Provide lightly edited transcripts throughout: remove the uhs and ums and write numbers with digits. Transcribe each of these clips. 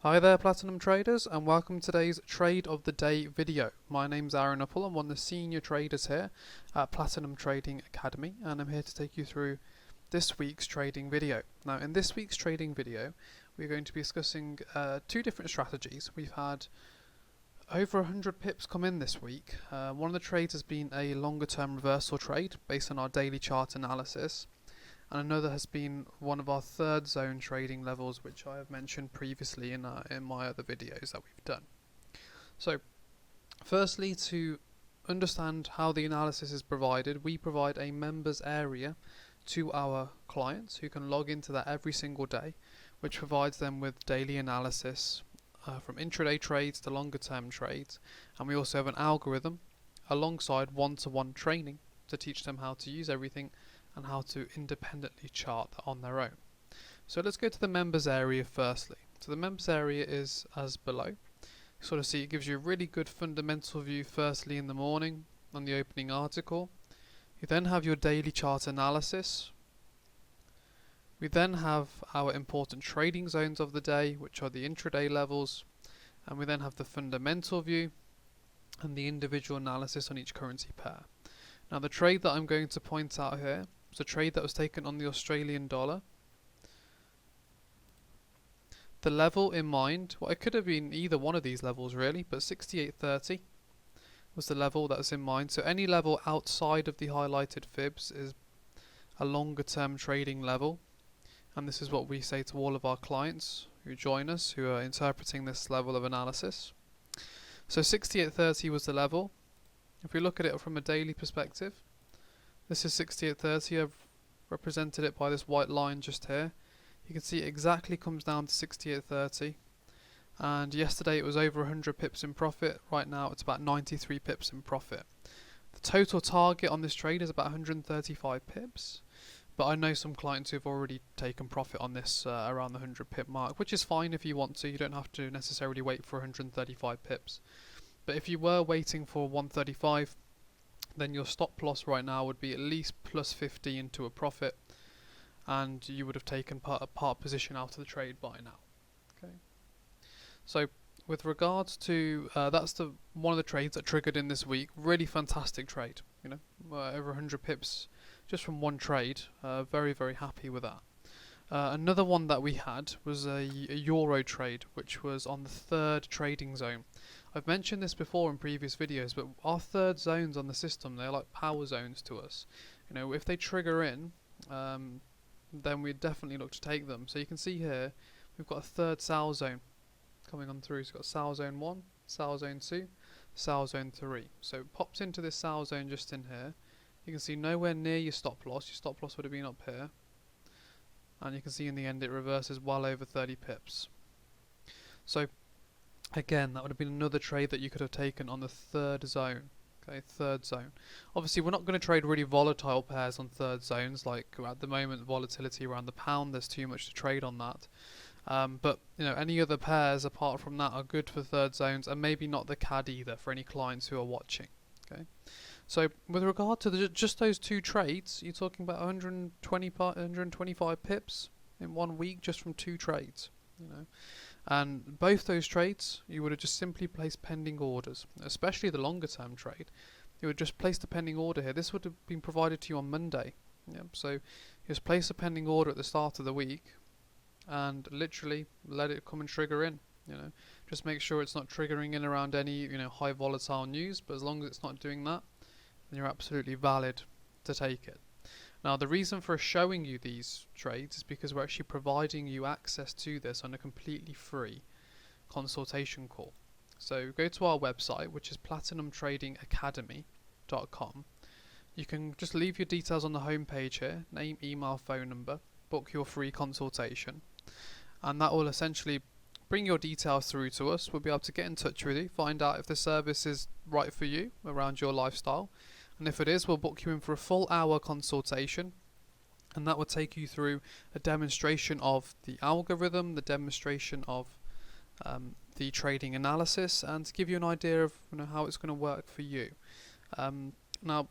Hi there Platinum Traders, and welcome to today's Trade of the Day video. My name's Aaron Uppel. I'm one of the senior traders here at Platinum Trading Academy, and I'm here to take you through this week's trading video. Now in this week's trading video we're going to be discussing two different strategies. We've had over 100 pips come in this week. One of the trades has been a longer term reversal trade based on our daily chart analysis, and another has been one of our third zone trading levels, which I have mentioned previously in my other videos that we've done. So firstly, to understand how the analysis is provided, we provide a members area to our clients who can log into that every single day, which provides them with daily analysis from intraday trades to longer term trades, and we also have an algorithm alongside one-to-one training to teach them how to use everything and how to independently chart on their own. So let's go to the members area firstly. So the members area is as below. You sort of see it gives you a really good fundamental view firstly in the morning on the opening article. You then have your daily chart analysis. We then have our important trading zones of the day, which are the intraday levels, and we then have the fundamental view and the individual analysis on each currency pair. Now the trade that I'm going to point out here was a trade that was taken on the Australian dollar. The level in mind, well, it could have been either one of these levels really, but 68.30 was the level that was in mind. So any level outside of the highlighted fibs is a longer term trading level, and this is what we say to all of our clients who join us, who are interpreting this level of analysis. So 68.30 was the level. If we look at it from a daily perspective, this is 68.30. I've represented it by this white line just here. You can see it exactly comes down to 68.30, and yesterday it was over 100 pips in profit. Right now it's about 93 pips in profit. The total target on this trade is about 135 pips, but I know some clients who've already taken profit on this around the 100 pip mark, which is fine if you want to. You don't have to necessarily wait for 135 pips. But if you were waiting for 135, then your stop loss right now would be at least plus 50 into a profit, and you would have taken part position out of the trade by now. Okay. So with regards to that's the one of the trades that triggered in this week. Really fantastic trade. Over 100 pips just from one trade. Very happy with that. Another one that we had was a euro trade, which was on the third trading zone. I've mentioned this before in previous videos, but our third zones on the system, they're like power zones to us. If they trigger in, then we'd definitely look to take them. So you can see here, we've got a third sell zone coming on through. So we've got sell zone 1, sell zone 2, sell zone 3. So it pops into this sell zone just in here. You can see nowhere near your stop loss. Your stop loss would have been up here. And you can see in the end it reverses well over 30 pips. So again, that would have been another trade that you could have taken on the third zone. Okay, third zone. Obviously, we're not going to trade really volatile pairs on third zones. Like at the moment, volatility around the pound, there's too much to trade on that. But any other pairs apart from that are good for third zones, and maybe not the CAD either for any clients who are watching. Okay. So with regard to just those two trades, you're talking about 125 pips in 1 week just from two trades. And both those trades, you would have just simply placed pending orders, especially the longer term trade. You would just place the pending order here. This would have been provided to you on Monday. So you just place a pending order at the start of the week and literally let it come and trigger in. Just make sure it's not triggering in around any high volatile news, but as long as it's not doing that, then you're absolutely valid to take it. Now the reason for showing you these trades is because we're actually providing you access to this on a completely free consultation call. So go to our website, which is platinumtradingacademy.com. You can just leave your details on the home page here, name, email, phone number, book your free consultation, and that will essentially bring your details through to us. We'll be able to get in touch with you, find out if the service is right for you around your lifestyle. And if it is, we'll book you in for a full hour consultation, and that will take you through a demonstration of the algorithm, the demonstration of the trading analysis, and to give you an idea of how it's going to work for you. Now,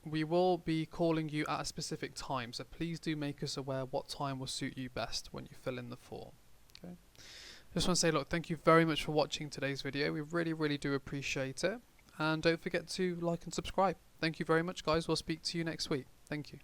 we will be calling you at a specific time, so please do make us aware what time will suit you best when you fill in the form. Okay. Just want to say, look, thank you very much for watching today's video. We really do appreciate it. And don't forget to like and subscribe. Thank you very much, guys. We'll speak to you next week. Thank you.